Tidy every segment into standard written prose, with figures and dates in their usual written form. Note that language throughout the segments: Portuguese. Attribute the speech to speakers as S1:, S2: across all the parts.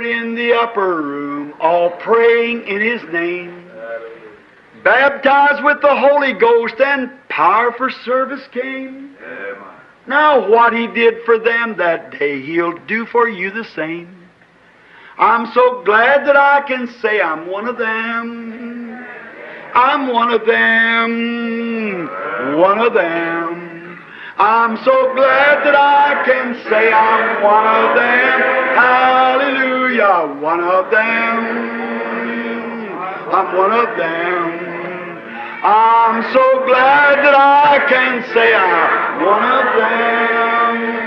S1: gathered in the upper room, all praying in His name. Baptized with the Holy Ghost, and power for service came. Now what He did for them that day, He'll do for you the same. I'm so glad that I can say I'm one of them. I'm one of them. One of them. I'm so glad that I can say I'm one of them. Hallelujah. One of them. I'm one of them. I'm so glad that I can say I'm one of them.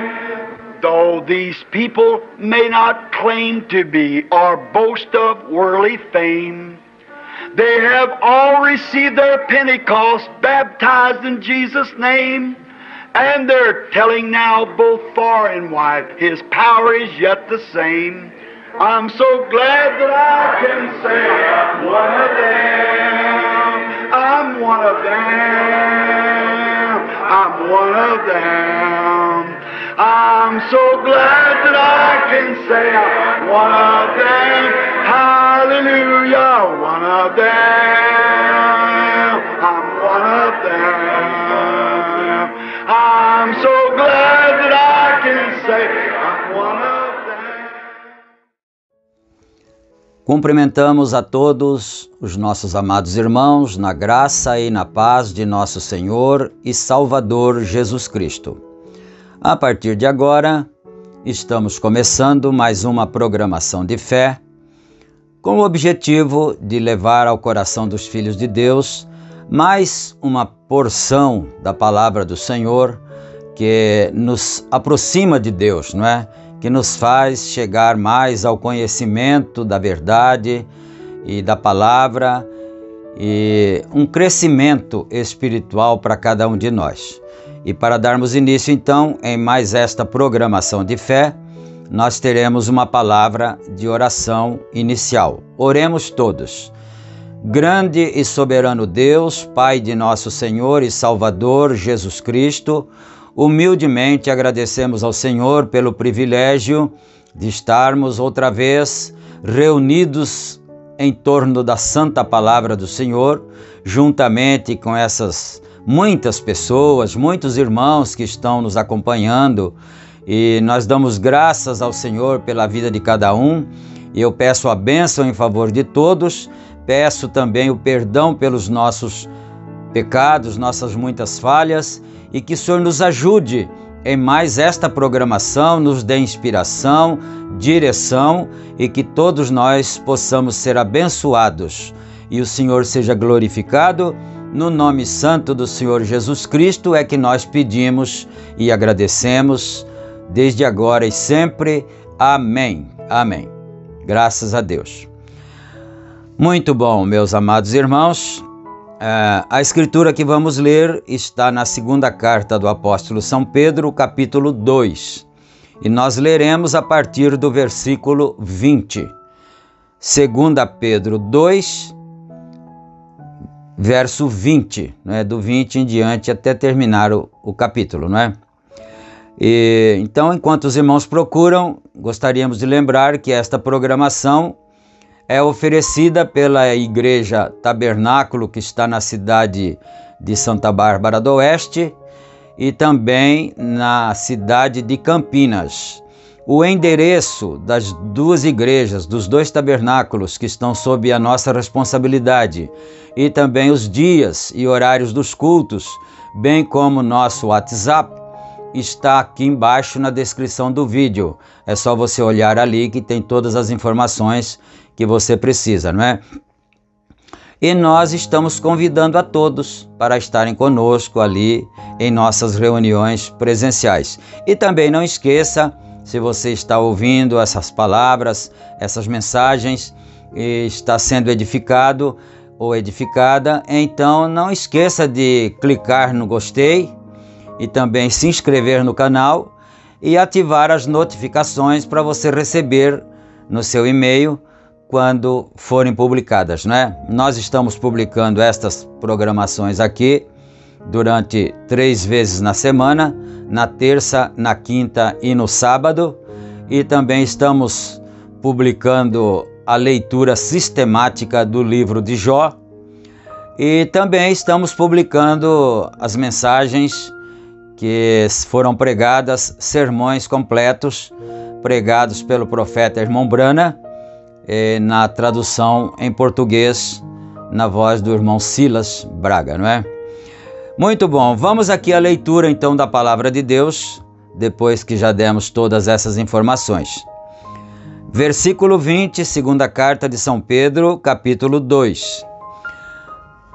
S1: Though these people may not claim to be or boast of worldly fame, they have all received their Pentecost, baptized in Jesus' name, and they're telling now both far and wide His power is yet the same. I'm so glad that I can say I'm one of them. I'm one of them. I'm one of them. I'm so glad that I can say I'm one of them. Hallelujah, one of them. I'm one of them. I'm so glad that I can say I'm one of them.
S2: Cumprimentamos a todos os nossos amados irmãos na graça e na paz de nosso Senhor e Salvador Jesus Cristo. A partir de agora, estamos começando mais uma programação de fé, com o objetivo de levar ao coração dos filhos de Deus mais uma porção da palavra do Senhor que nos aproxima de Deus, não é? Que nos faz chegar mais ao conhecimento da verdade e da palavra e um crescimento espiritual para cada um de nós. E para darmos início, então, em mais esta programação de fé, nós teremos uma palavra de oração inicial. Oremos todos. Grande e soberano Deus, Pai de nosso Senhor e Salvador Jesus Cristo, humildemente agradecemos ao Senhor pelo privilégio de estarmos outra vez reunidos em torno da santa palavra do Senhor, juntamente com essas muitas pessoas, muitos irmãos que estão nos acompanhando, e nós damos graças ao Senhor pela vida de cada um. E eu peço a bênção em favor de todos, peço também o perdão pelos nossos pecados, nossas muitas falhas, e que o Senhor nos ajude em mais esta programação, nos dê inspiração, direção, e que todos nós possamos ser abençoados e o Senhor seja glorificado. No nome santo do Senhor Jesus Cristo é que nós pedimos e agradecemos desde agora e sempre. Amém. Amém. Graças a Deus. Muito bom, meus amados irmãos. A escritura que vamos ler está na segunda carta do apóstolo São Pedro, capítulo 2. E nós leremos a partir do versículo 20. 2 Pedro 2, verso 20, né? Do 20 em diante até terminar o capítulo, não é? E, então, enquanto os irmãos procuram, gostaríamos de lembrar que esta programação é oferecida pela Igreja Tabernáculo, que está na cidade de Santa Bárbara do Oeste, e também na cidade de Campinas. O endereço das duas igrejas, dos dois tabernáculos que estão sob a nossa responsabilidade, e também os dias e horários dos cultos, bem como nosso WhatsApp, está aqui embaixo na descrição do vídeo. É só você olhar ali que tem todas as informações que você precisa, não é? E nós estamos convidando a todos para estarem conosco ali em nossas reuniões presenciais. E também não esqueça, se você está ouvindo essas palavras, essas mensagens, e está sendo edificado ou edificada, então não esqueça de clicar no gostei e também se inscrever no canal e ativar as notificações para você receber no seu e-mail quando forem publicadas, né? Nós estamos publicando estas programações aqui durante 3 vezes na semana, na terça, na quinta e no sábado, e também estamos publicando a leitura sistemática do livro de Jó, e também estamos publicando as mensagens que foram pregadas, sermões completos, pregados pelo profeta Irmão Brana, na tradução em português, na voz do irmão Silas Braga, não é? Muito bom, vamos aqui à leitura então da Palavra de Deus, depois que já demos todas essas informações. Versículo 20, segunda carta de São Pedro, capítulo 2.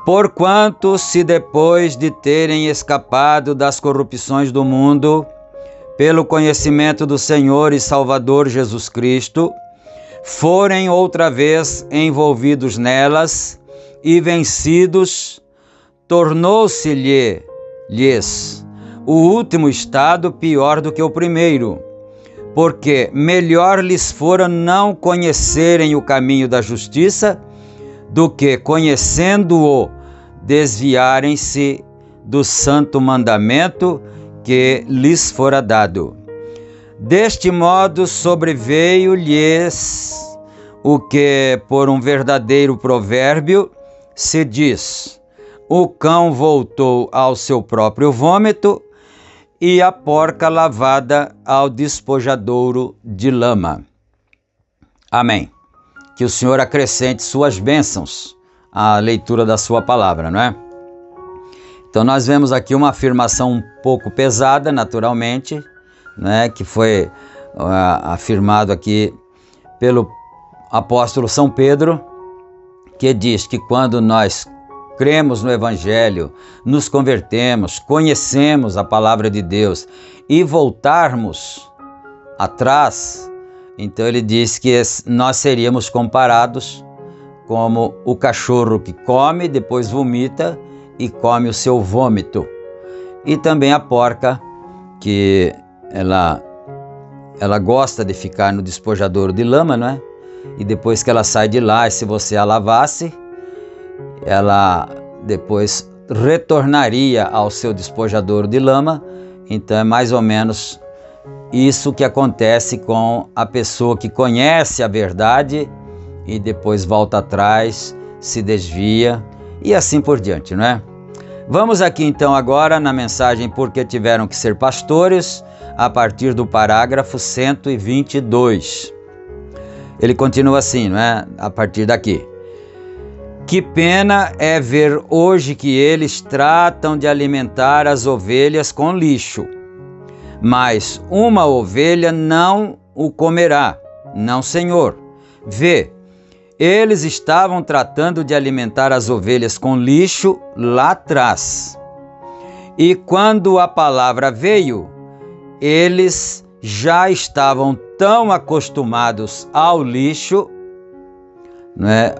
S2: Porquanto, se depois de terem escapado das corrupções do mundo, pelo conhecimento do Senhor e Salvador Jesus Cristo, forem outra vez envolvidos nelas e vencidos, tornou-se-lhes o último estado pior do que o primeiro, porque melhor lhes fora não conhecerem o caminho da justiça, do que, conhecendo-o, desviarem-se do santo mandamento que lhes fora dado. Deste modo sobreveio-lhes o que, por um verdadeiro provérbio, se diz: o cão voltou ao seu próprio vômito e a porca lavada ao despojadouro de lama. Amém. Que o Senhor acrescente suas bênçãos à leitura da sua palavra, não é? Então nós vemos aqui uma afirmação um pouco pesada, naturalmente, né, que foi afirmado aqui pelo apóstolo São Pedro, que diz que quando nós cremos no Evangelho, nos convertemos, conhecemos a palavra de Deus e voltarmos atrás, então ele diz que nós seríamos comparados como o cachorro que come, depois vomita e come o seu vômito. E também a porca, que ela gosta de ficar no despojadouro de lama, não é? E depois que ela sai de lá, e se você a lavasse, ela depois retornaria ao seu despojadouro de lama. Então é mais ou menos isso que acontece com a pessoa que conhece a verdade e depois volta atrás, se desvia e assim por diante, não é? Vamos aqui então agora na mensagem Porque Tiveram que Ser Pastores, a partir do parágrafo 122. Ele continua assim, não é? A partir daqui. Que pena é ver hoje que eles tratam de alimentar as ovelhas com lixo, mas uma ovelha não o comerá, não, Senhor. Vê, eles estavam tratando de alimentar as ovelhas com lixo lá atrás. E quando a palavra veio, eles já estavam tão acostumados ao lixo, né?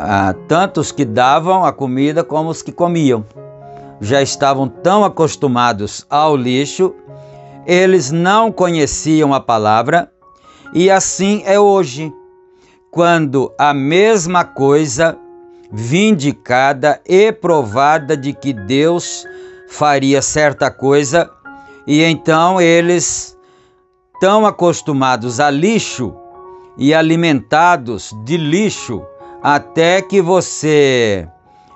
S2: Tanto os que davam a comida como os que comiam. Já estavam tão acostumados ao lixo, eles não conheciam a palavra, e assim é hoje, quando a mesma coisa vindicada e provada de que Deus faria certa coisa, e então eles, tão acostumados a lixo e alimentados de lixo, até que você...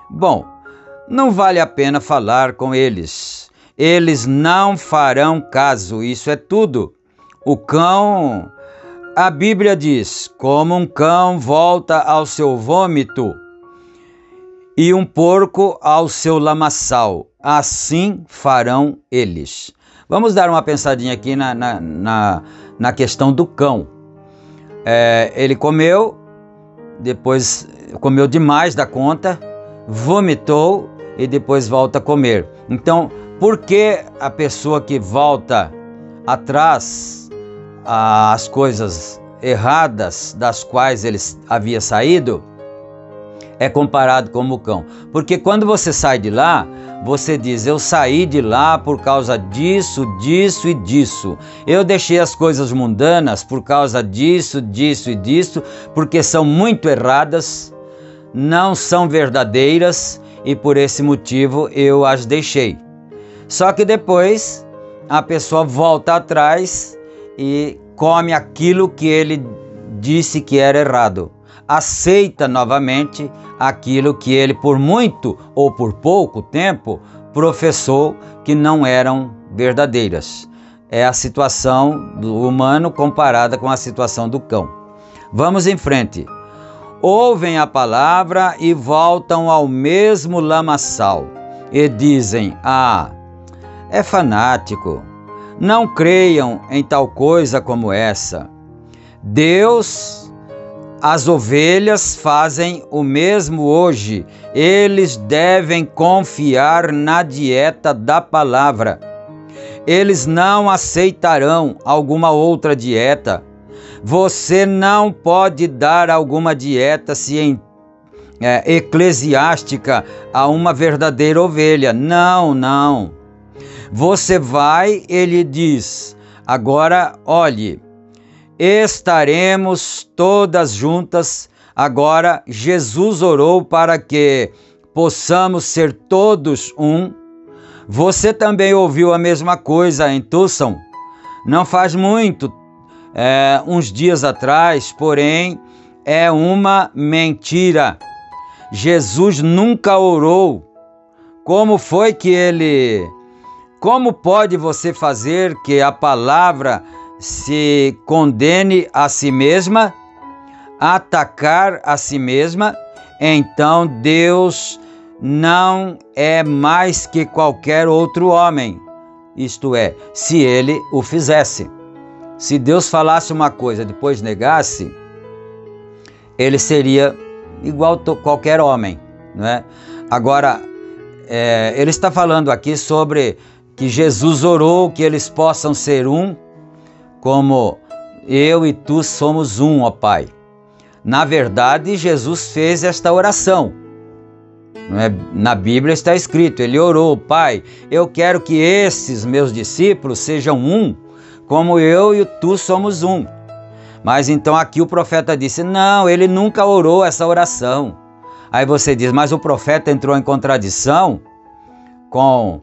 S2: Bom, não vale a pena falar com eles. Eles não farão caso, isso é tudo. O cão, a Bíblia diz, como um cão volta ao seu vômito e um porco ao seu lamaçal, assim farão eles. Vamos dar uma pensadinha aqui na questão do cão. Ele comeu, depois comeu demais da conta, vomitou e depois volta a comer. Então, por que a pessoa que volta atrás às coisas erradas das quais ele havia saído é comparado como o cão? Porque quando você sai de lá, você diz, eu saí de lá por causa disso, disso e disso. Eu deixei as coisas mundanas por causa disso, disso e disso, porque são muito erradas, não são verdadeiras e por esse motivo eu as deixei. Só que depois a pessoa volta atrás e come aquilo que ele disse que era errado. Aceita novamente aquilo que ele por muito ou por pouco tempo professou que não eram verdadeiras. É a situação do humano comparada com a situação do cão. Vamos em frente. Ouvem a palavra e voltam ao mesmo lamaçal e dizem: ah, é fanático, não creiam em tal coisa como essa. Deus, as ovelhas fazem o mesmo hoje. Eles devem confiar na dieta da palavra. Eles não aceitarão alguma outra dieta. Você não pode dar alguma dieta eclesiástica a uma verdadeira ovelha. Não, não. Você vai, ele diz, agora olhe, estaremos todas juntas. Agora Jesus orou para que possamos ser todos um. Você também ouviu a mesma coisa em Tucson, não faz muito, uns dias atrás, porém é uma mentira. Jesus nunca orou. Como pode você fazer que a palavra se condene a si mesma, atacar a si mesma? Então Deus não é mais que qualquer outro homem, isto é, se ele o fizesse. Se Deus falasse uma coisa e depois negasse, ele seria igual a qualquer homem, não é? Agora, ele está falando aqui sobre que Jesus orou que eles possam ser um, como eu e tu somos um, ó Pai. Na verdade, Jesus fez esta oração. Não é? Na Bíblia está escrito, ele orou: Pai, eu quero que esses meus discípulos sejam um, como eu e tu somos um. Mas então aqui o profeta disse: não, ele nunca orou essa oração. Aí você diz: mas o profeta entrou em contradição com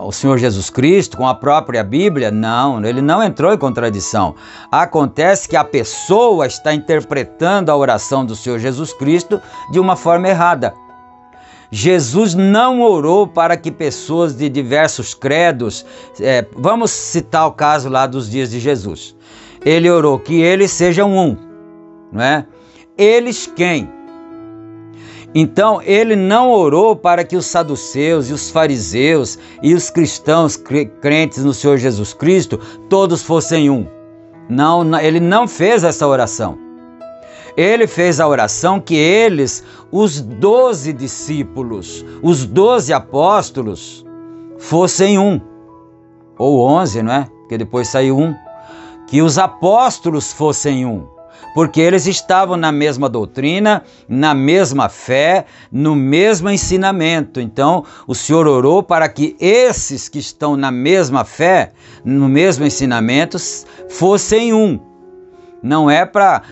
S2: o Senhor Jesus Cristo, com a própria Bíblia? Não, ele não entrou em contradição. Acontece que a pessoa está interpretando a oração do Senhor Jesus Cristo de uma forma errada. Jesus não orou para que pessoas de diversos credos, vamos citar o caso lá dos dias de Jesus. Ele orou que eles sejam um, não é? Eles quem? Então, ele não orou para que os saduceus e os fariseus e os cristãos crentes no Senhor Jesus Cristo todos fossem um. Não, ele não fez essa oração. Ele fez a oração que eles, os 12 discípulos, os 12 apóstolos, fossem um. Ou 11, não é? Porque depois saiu um. Que os apóstolos fossem um. Porque eles estavam na mesma doutrina, na mesma fé, no mesmo ensinamento. Então, o Senhor orou para que esses que estão na mesma fé, no mesmo ensinamento, fossem um. Não é para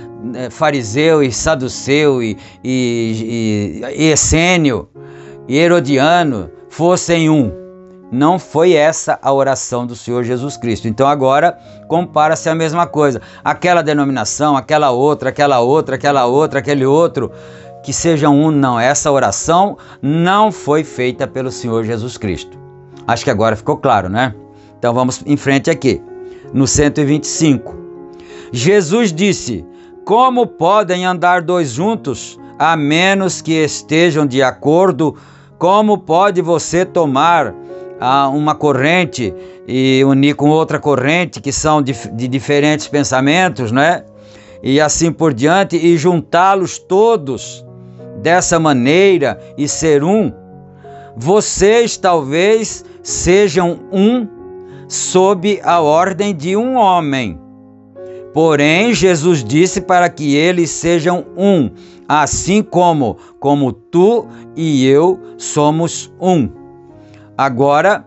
S2: fariseu e saduceu e essênio e herodiano fossem um. Não foi essa a oração do Senhor Jesus Cristo. Então agora compara-se a mesma coisa. Aquela denominação, aquela outra, aquele outro, que sejam um. Não, essa oração não foi feita pelo Senhor Jesus Cristo. Acho que agora ficou claro, né? Então vamos em frente aqui. No 125. Jesus disse: como podem andar dois juntos, a menos que estejam de acordo? Como pode você tomar uma corrente e unir com outra corrente que são de diferentes pensamentos, né? E assim por diante, e juntá-los todos dessa maneira e ser um? Vocês talvez sejam um sob a ordem de um homem. Porém, Jesus disse para que eles sejam um, assim como tu e eu somos um. Agora,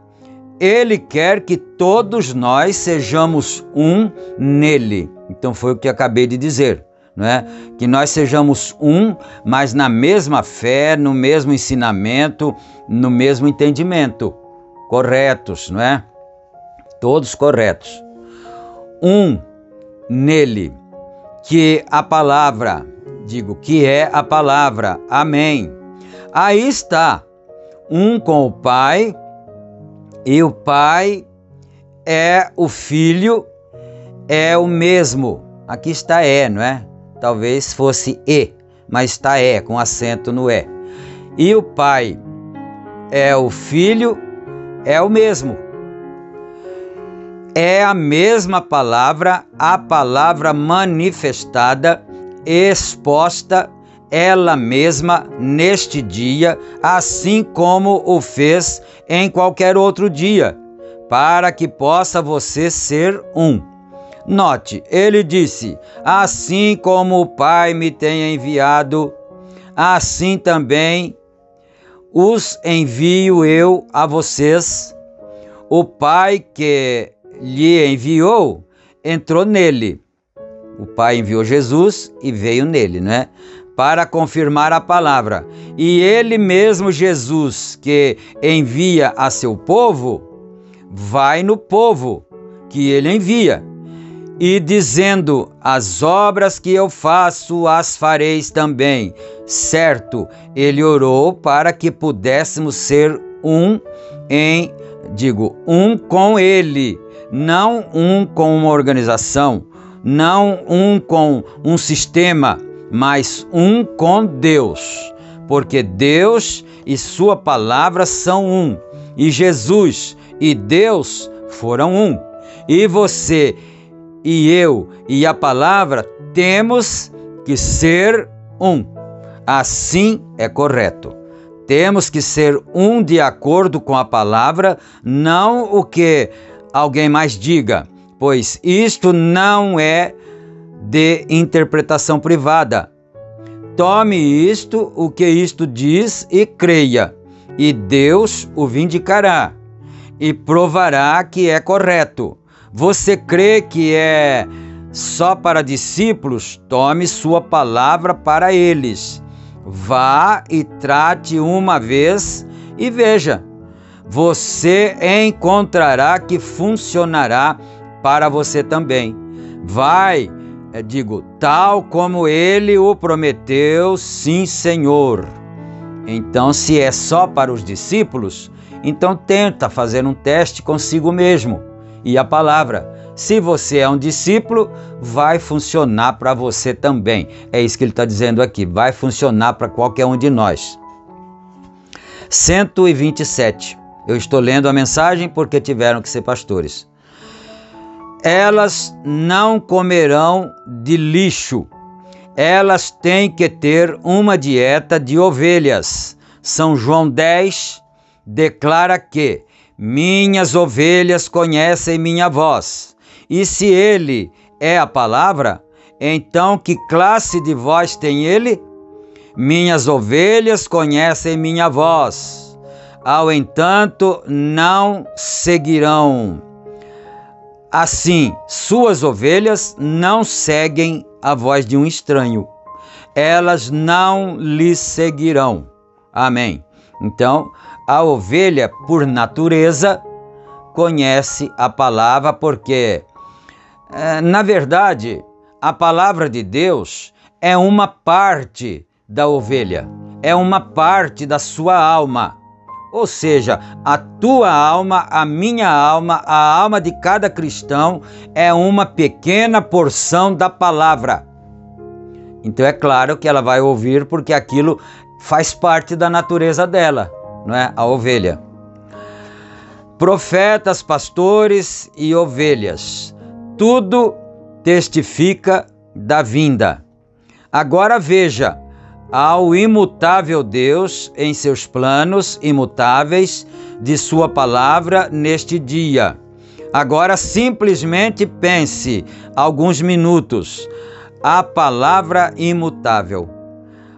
S2: ele quer que todos nós sejamos um nele. Então foi o que acabei de dizer, não é? Que nós sejamos um, mas na mesma fé, no mesmo ensinamento, no mesmo entendimento. Corretos, não é? Todos corretos. Um nele. que a palavra, digo, que é a palavra, amém. Aí está, um com o Pai, e o Pai é o Filho, é o mesmo. Aqui está não é? Talvez fosse e, mas está com acento no e. E o Pai é o Filho, é o mesmo. É a mesma palavra, a palavra manifestada, exposta, ela mesma neste dia, assim como o fez em qualquer outro dia, para que possa você ser um. Note, ele disse, assim como o Pai me tem enviado, assim também os envio eu a vocês. O Pai que lhe enviou, entrou nele. O Pai enviou Jesus e veio nele, né? Para confirmar a palavra. E ele mesmo, Jesus, que envia a seu povo, vai no povo que ele envia. E dizendo, as obras que eu faço, as fareis também. Certo, ele orou para que pudéssemos ser um com ele. Não um com uma organização, não um com um sistema, mas um com Deus. Porque Deus e sua palavra são um. E Jesus e Deus foram um. E você e eu e a palavra temos que ser um. Assim é correto. Temos que ser um de acordo com a palavra, não o que alguém mais diga, pois isto não é de interpretação privada. Tome isto, o que isto diz, e creia, e Deus o vindicará e provará que é correto. Você crê que é só para discípulos? Tome sua palavra para eles. Vá e trate uma vez e veja. Você encontrará que funcionará para você também. Vai, tal como ele o prometeu, sim, Senhor. Então, se é só para os discípulos, então tenta fazer um teste consigo mesmo. E a palavra, se você é um discípulo, vai funcionar para você também. É isso que ele está dizendo aqui, vai funcionar para qualquer um de nós. 127. Eu estou lendo a mensagem porque tiveram que ser pastores. Elas não comerão de lixo. Elas têm que ter uma dieta de ovelhas. São João 10 declara que minhas ovelhas conhecem minha voz. E se ele é a palavra, então que classe de voz tem ele? Minhas ovelhas conhecem minha voz. Ao entanto, não seguirão. Assim, suas ovelhas não seguem a voz de um estranho. Elas não lhe seguirão. Amém. Então, a ovelha, por natureza, conhece a palavra porque, na verdade, a palavra de Deus é uma parte da ovelha, é uma parte da sua alma. Ou seja, a tua alma, a minha alma, a alma de cada cristão é uma pequena porção da palavra. Então é claro que ela vai ouvir porque aquilo faz parte da natureza dela, não é? A ovelha. Profetas, pastores e ovelhas, tudo testifica da vinda. Agora veja, ao imutável Deus em seus planos imutáveis de sua palavra neste dia. Agora simplesmente pense alguns minutos, a palavra imutável.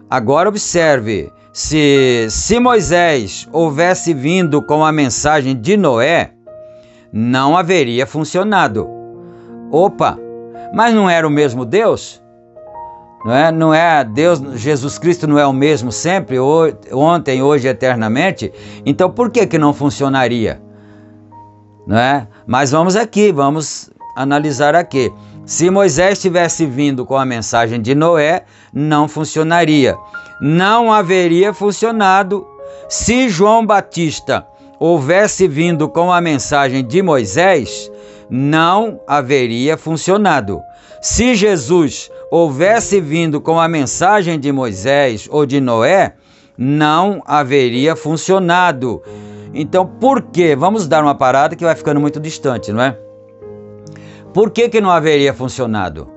S2: Agora observe, se Moisés houvesse vindo com a mensagem de Noé, não haveria funcionado. Opa, mas não era o mesmo Deus? Não é Deus, Jesus Cristo não é o mesmo sempre, ontem, hoje, eternamente? Então por que não funcionaria? Não é? Mas vamos aqui, vamos analisar aqui. Se Moisés tivesse vindo com a mensagem de Noé, não funcionaria. Não haveria funcionado. Se João Batista houvesse vindo com a mensagem de Moisés, não haveria funcionado. Se Jesus houvesse vindo com a mensagem de Moisés ou de Noé, não haveria funcionado. Então, por quê? Vamos dar uma parada que vai ficando muito distante, não é? Por que não haveria funcionado?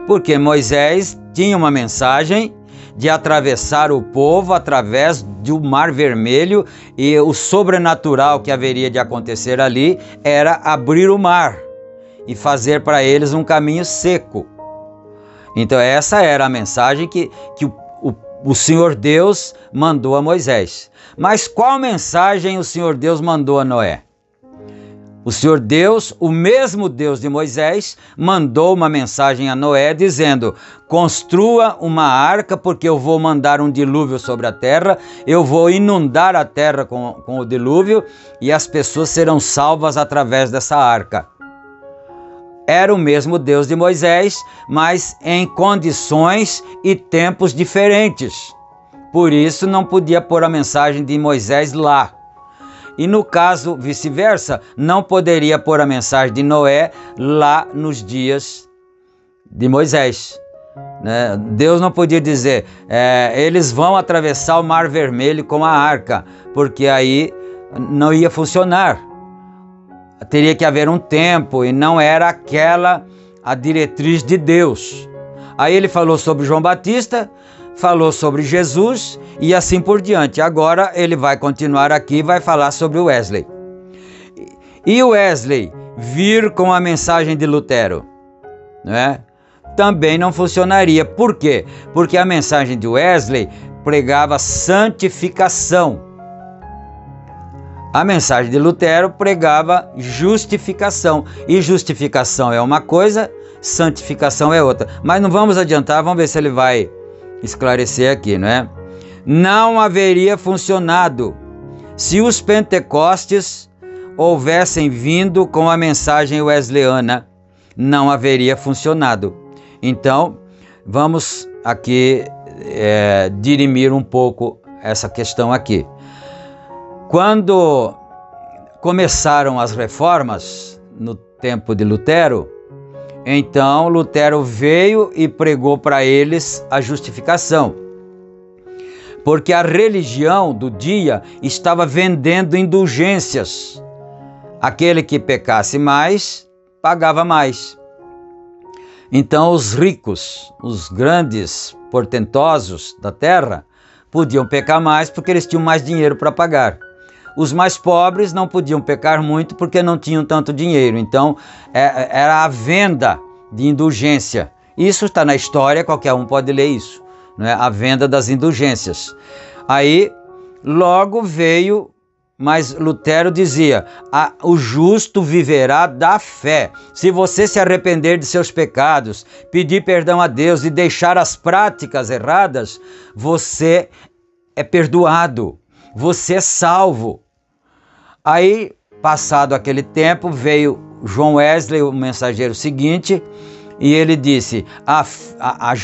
S2: Porque Moisés tinha uma mensagem de atravessar o povo através do Mar Vermelho, e o sobrenatural que haveria de acontecer ali era abrir o mar e fazer para eles um caminho seco. Então essa era a mensagem que o Senhor Deus mandou a Moisés. Mas qual mensagem o Senhor Deus mandou a Noé? O Senhor Deus, o mesmo Deus de Moisés, mandou uma mensagem a Noé dizendo: construa uma arca, porque eu vou mandar um dilúvio sobre a terra, eu vou inundar a terra com o dilúvio e as pessoas serão salvas através dessa arca. Era o mesmo Deus de Moisés, mas em condições e tempos diferentes. Por isso não podia pôr a mensagem de Moisés lá. E no caso vice-versa, não poderia pôr a mensagem de Noé lá nos dias de Moisés. Deus não podia dizer, eles vão atravessar o Mar Vermelho com a arca, porque aí não ia funcionar. Teria que haver um tempo, e não era aquela a diretriz de Deus. Aí ele falou sobre João Batista, falou sobre Jesus e assim por diante. Agora ele vai continuar aqui e vai falar sobre o Wesley. E o Wesley vir com a mensagem de Lutero, né? Também não funcionaria. Por quê? Porque a mensagem de Wesley pregava santificação. A mensagem de Lutero pregava justificação. E justificação é uma coisa, santificação é outra. Mas não vamos adiantar, vamos ver se ele vai esclarecer aqui, não é? Não haveria funcionado se os pentecostes houvessem vindo com a mensagem wesleyana. Não haveria funcionado. Então, vamos aqui dirimir um pouco essa questão aqui. Quando começaram as reformas no tempo de Lutero, então Lutero veio e pregou para eles a justificação. Porque a religião do dia estava vendendo indulgências. Aquele que pecasse mais, pagava mais. Então os ricos, os grandes portentosos da terra, podiam pecar mais porque eles tinham mais dinheiro para pagar. Os mais pobres não podiam pecar muito porque não tinham tanto dinheiro. Então, era a venda de indulgência. Isso está na história, qualquer um pode ler isso, não é? A venda das indulgências. Aí, logo veio, mas Lutero dizia, o justo viverá da fé. Se você se arrepender de seus pecados, pedir perdão a Deus e deixar as práticas erradas, você é perdoado, você é salvo. Aí, passado aquele tempo, veio John Wesley, o mensageiro seguinte, e ele disse, a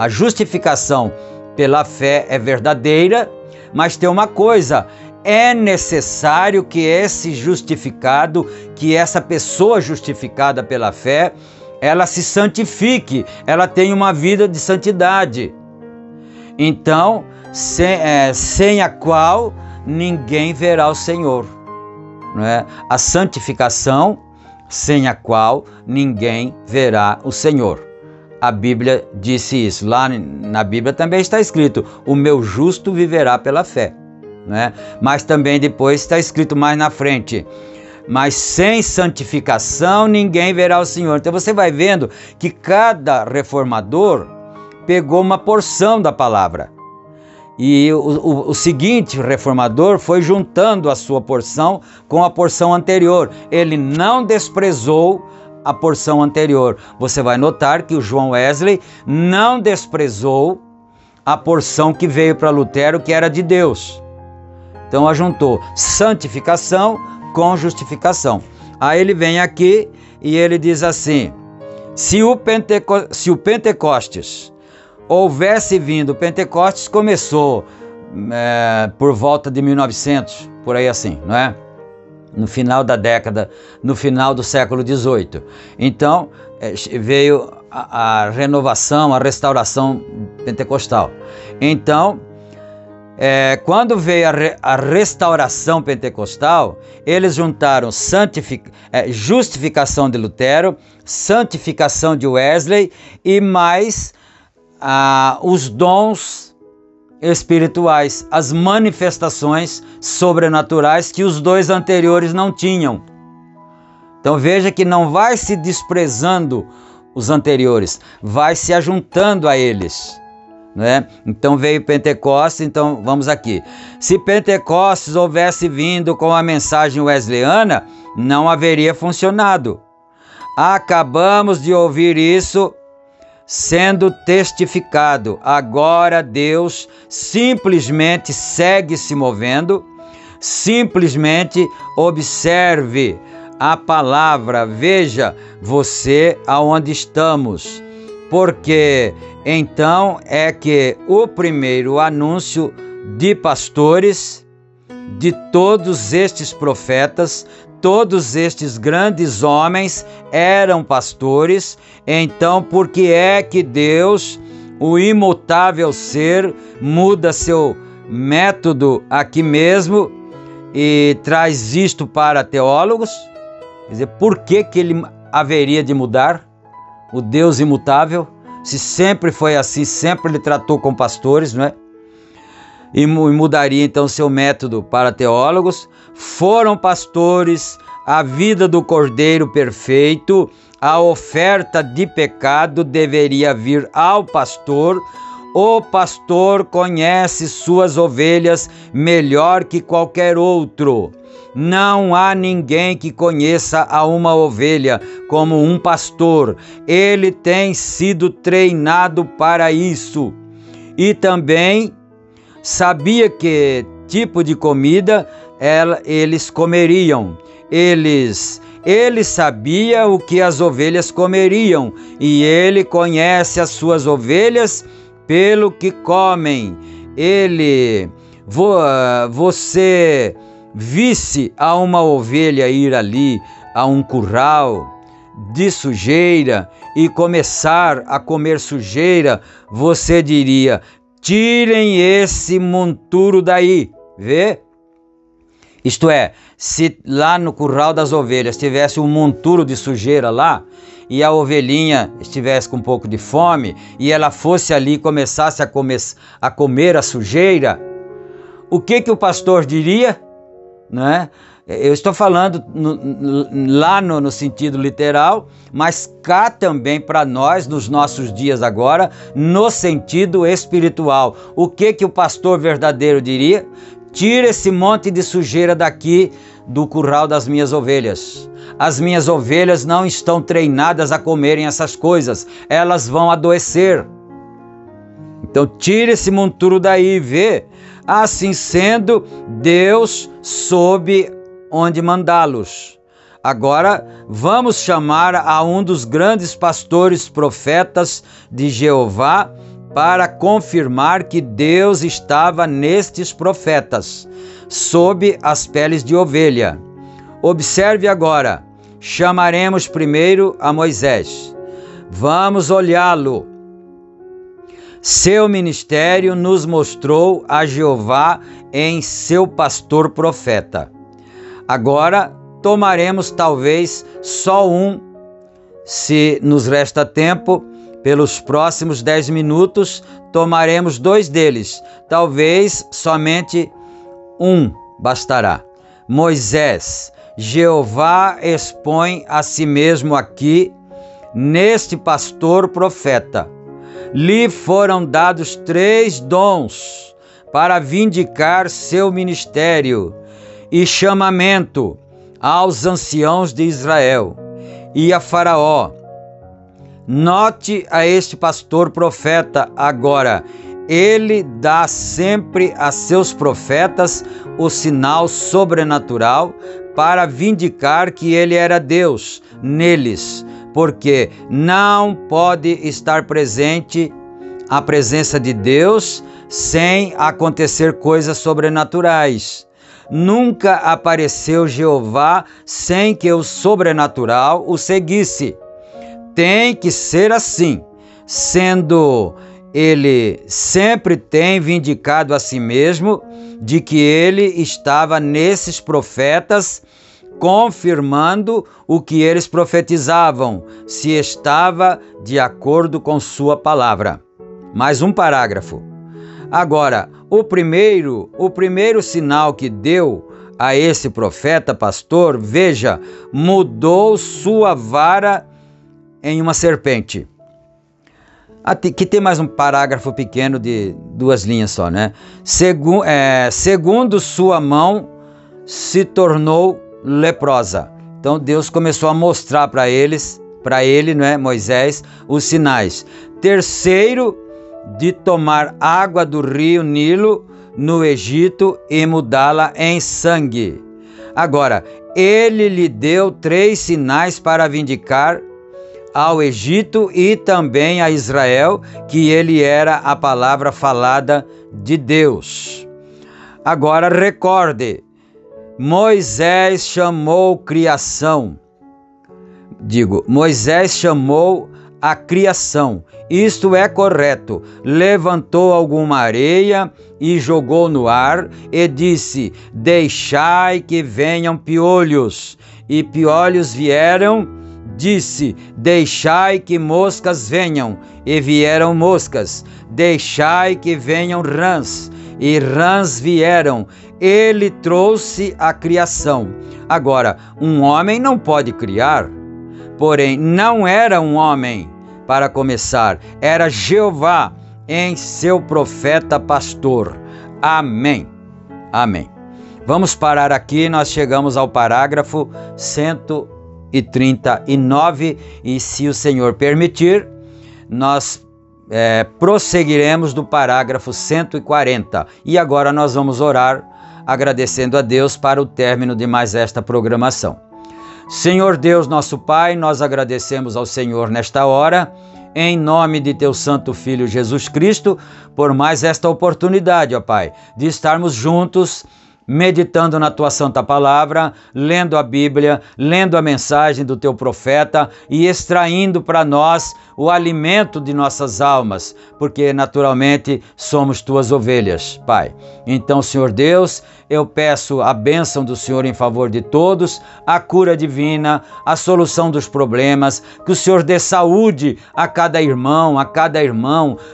S2: justificação pela fé é verdadeira, mas tem uma coisa, é necessário que esse justificado, que essa pessoa justificada pela fé, ela se santifique, ela tenha uma vida de santidade. Então, sem a qual ninguém verá o Senhor, não é? A santificação, sem a qual ninguém verá o Senhor. A Bíblia disse isso. Lá na Bíblia também está escrito, o meu justo viverá pela fé, não é? Mas também depois está escrito mais na frente, mas sem santificação ninguém verá o Senhor. Então você vai vendo que cada reformador pegou uma porção da palavra. E o seguinte reformador foi juntando a sua porção com a porção anterior. Ele não desprezou a porção anterior. Você vai notar que o John Wesley não desprezou a porção que veio para Lutero, que era de Deus. Então ajuntou santificação com justificação. Aí ele vem aqui e ele diz assim: se o Pentecostes houvesse vindo, o Pentecostes começou por volta de 1900, por aí assim, não é? No final da década, no final do século XVIII. Então, veio a renovação, a restauração pentecostal. Então, quando veio a restauração pentecostal, eles juntaram justificação de Lutero, santificação de Wesley e mais os dons espirituais, as manifestações sobrenaturais que os dois anteriores não tinham. Então veja que não vai se desprezando os anteriores, vai se ajuntando a eles, né? Então veio Pentecostes. Então vamos aqui: se Pentecostes houvesse vindo com a mensagem wesleyana, não haveria funcionado. Acabamos de ouvir isso sendo testificado. Agora Deus simplesmente segue se movendo. Simplesmente observe a palavra, veja você aonde estamos, porque então é que o primeiro anúncio de pastores, de todos estes profetas, todos estes grandes homens eram pastores. Então, por que é que Deus, o imutável ser, muda seu método aqui mesmo e traz isto para teólogos? Quer dizer, por que ele haveria de mudar? O Deus imutável, se sempre foi assim, sempre ele tratou com pastores, não é? E mudaria então seu método para teólogos. Foram pastores, a vida do Cordeiro perfeito, a oferta de pecado deveria vir ao pastor. O pastor conhece suas ovelhas melhor que qualquer outro. Não há ninguém que conheça a uma ovelha como um pastor. Ele tem sido treinado para isso. E também sabia que tipo de comida eles comeriam. Ele sabia o que as ovelhas comeriam, e ele conhece as suas ovelhas pelo que comem. Você visse a uma ovelha ir ali a um curral de sujeira e começar a comer sujeira, você diria: tirem esse monturo daí, vê? Isto é, se lá no curral das ovelhas tivesse um monturo de sujeira lá, e a ovelhinha estivesse com um pouco de fome, e ela fosse ali e começasse a comer a sujeira, o que o pastor diria? Né? Eu estou falando lá no sentido literal, mas cá também para nós, nos nossos dias agora, no sentido espiritual. O que o pastor verdadeiro diria? Tira esse monte de sujeira daqui do curral das minhas ovelhas. As minhas ovelhas não estão treinadas a comerem essas coisas. Elas vão adoecer. Então tira esse monturo daí, vê? Assim sendo, Deus soube onde mandá-los. Agora vamos chamar a um dos grandes pastores profetas de Jeová para confirmar que Deus estava nestes profetas, sob as peles de ovelha. Observe agora, chamaremos primeiro a Moisés. Vamos olhá-lo. Seu ministério nos mostrou a Jeová em seu pastor profeta. Agora tomaremos talvez só um, se nos resta tempo. Pelos próximos 10 minutos, tomaremos 2 deles. Talvez somente um bastará. Moisés. Jeová expõe a si mesmo aqui, neste pastor profeta. Lhe foram dados 3 dons para vindicar seu ministério e chamamento aos anciãos de Israel e a Faraó. Note a este pastor profeta agora, Ele dá sempre a seus profetas o sinal sobrenatural para vindicar que ele era Deus neles, porque não pode estar presente a presença de Deus sem acontecer coisas sobrenaturais. Nunca apareceu Jeová sem que o sobrenatural o seguisse. Tem que ser assim, sendo ele sempre tem vindicado a si mesmo de que ele estava nesses profetas, confirmando o que eles profetizavam, se estava de acordo com sua palavra. Mais um parágrafo. Agora, o primeiro sinal que deu a esse profeta pastor, veja, mudou sua vara em uma serpente. Aqui tem mais um parágrafo pequeno de 2 linhas só, né? Segundo sua mão se tornou leprosa. Então Deus começou a mostrar para ele, né, Moisés, os sinais. Terceiro, de tomar água do rio Nilo no Egito e mudá-la em sangue. Agora, ele lhe deu 3 sinais para vindicar ao Egito e também a Israel que ele era a palavra falada de Deus. Agora recorde, Moisés chamou a criação. Isto é correto. Levantou alguma areia e jogou no ar e disse: deixai que venham piolhos. E piolhos vieram. Disse: deixai que moscas venham, e vieram moscas. Deixai que venham rãs, e rãs vieram. Ele trouxe a criação. Agora, um homem não pode criar, porém não era um homem para começar, era Jeová em seu profeta pastor. Amém. Amém. Vamos parar aqui, nós chegamos ao parágrafo 139 e, se o Senhor permitir, nós prosseguiremos do parágrafo 140. E agora nós vamos orar, agradecendo a Deus para o término de mais esta programação. Senhor Deus, nosso Pai, nós agradecemos ao Senhor nesta hora, em nome de Teu Santo Filho Jesus Cristo, por mais esta oportunidade, ó Pai, de estarmos juntos, meditando na Tua Santa Palavra, lendo a Bíblia, lendo a mensagem do Teu profeta e extraindo para nós o alimento de nossas almas, porque naturalmente somos Tuas ovelhas, Pai. Então, Senhor Deus, eu peço a bênção do Senhor em favor de todos, a cura divina, a solução dos problemas, que o Senhor dê saúde a cada irmão,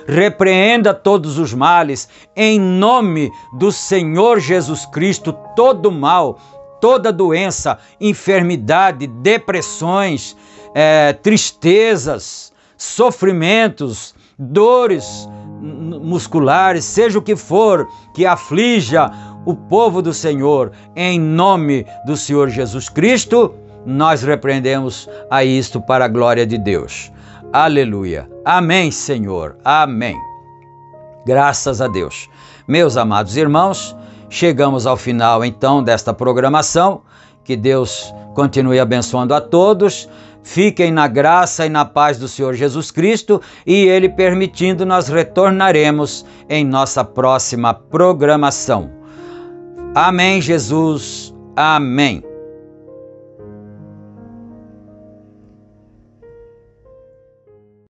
S2: repreenda todos os males, em nome do Senhor Jesus Cristo, todo mal, toda doença, enfermidade, depressões, tristezas, sofrimentos, dores musculares, seja o que for que aflija o povo do Senhor, em nome do Senhor Jesus Cristo, nós repreendemos a isto para a glória de Deus. Aleluia. Amém, Senhor. Amém. Graças a Deus. Meus amados irmãos, chegamos ao final então desta programação. Que Deus continue abençoando a todos. Fiquem na graça e na paz do Senhor Jesus Cristo, e Ele permitindo, nós retornaremos em nossa próxima programação. Amém, Jesus. Amém.